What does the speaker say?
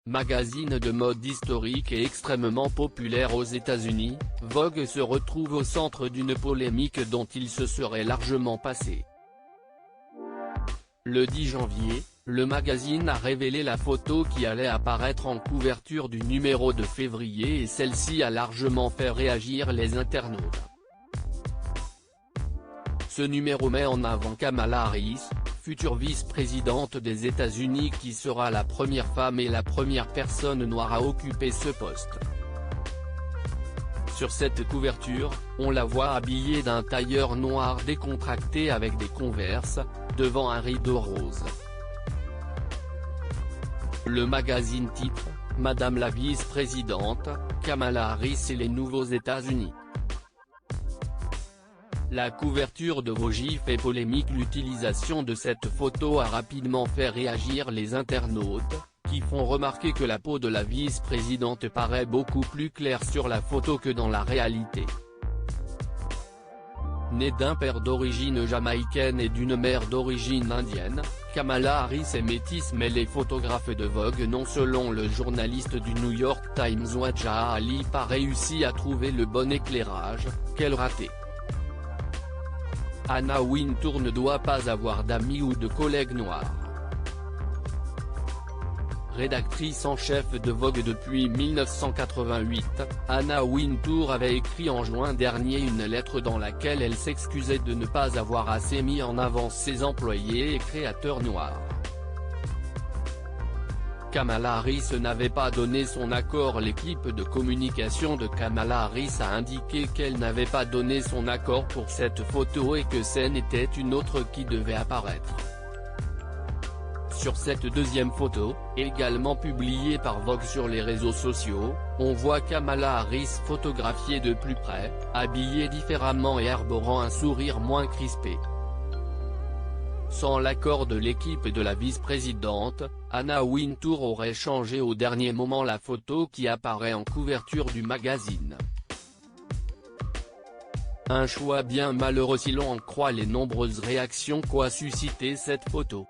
Magazine de mode historique et extrêmement populaire aux États-Unis, Vogue se retrouve au centre d'une polémique dont il se serait largement passé. Le 10 janvier, le magazine a révélé la photo qui allait apparaître en couverture du numéro de février et celle-ci a largement fait réagir les internautes. Ce numéro met en avant Kamala Harris, future vice-présidente des États-Unis qui sera la première femme et la première personne noire à occuper ce poste. Sur cette couverture, on la voit habillée d'un tailleur noir décontracté avec des Converse, devant un rideau rose. Le magazine titre « Madame la vice-présidente, Kamala Harris et les nouveaux États-Unis ». La couverture de Vogue fait polémique. L'utilisation de cette photo a rapidement fait réagir les internautes, qui font remarquer que la peau de la vice-présidente paraît beaucoup plus claire sur la photo que dans la réalité. Née d'un père d'origine jamaïcaine et d'une mère d'origine indienne, Kamala Harris est métisse mais les photographes de Vogue n'ont, selon le journaliste du New York Times Wadja Ali, pas réussi à trouver le bon éclairage. Quel raté! Anna Wintour ne doit pas avoir d'amis ou de collègues noirs. Rédactrice en chef de Vogue depuis 1988, Anna Wintour avait écrit en juin dernier une lettre dans laquelle elle s'excusait de ne pas avoir assez mis en avant ses employés et créateurs noirs. Kamala Harris n'avait pas donné son accord. L'équipe de communication de Kamala Harris a indiqué qu'elle n'avait pas donné son accord pour cette photo et que c'en était une autre qui devait apparaître. Sur cette deuxième photo, également publiée par Vogue sur les réseaux sociaux, on voit Kamala Harris photographiée de plus près, habillée différemment et arborant un sourire moins crispé. Sans l'accord de l'équipe de la vice-présidente, Anna Wintour aurait changé au dernier moment la photo qui apparaît en couverture du magazine. Un choix bien malheureux si l'on en croit les nombreuses réactions qu'a suscité cette photo.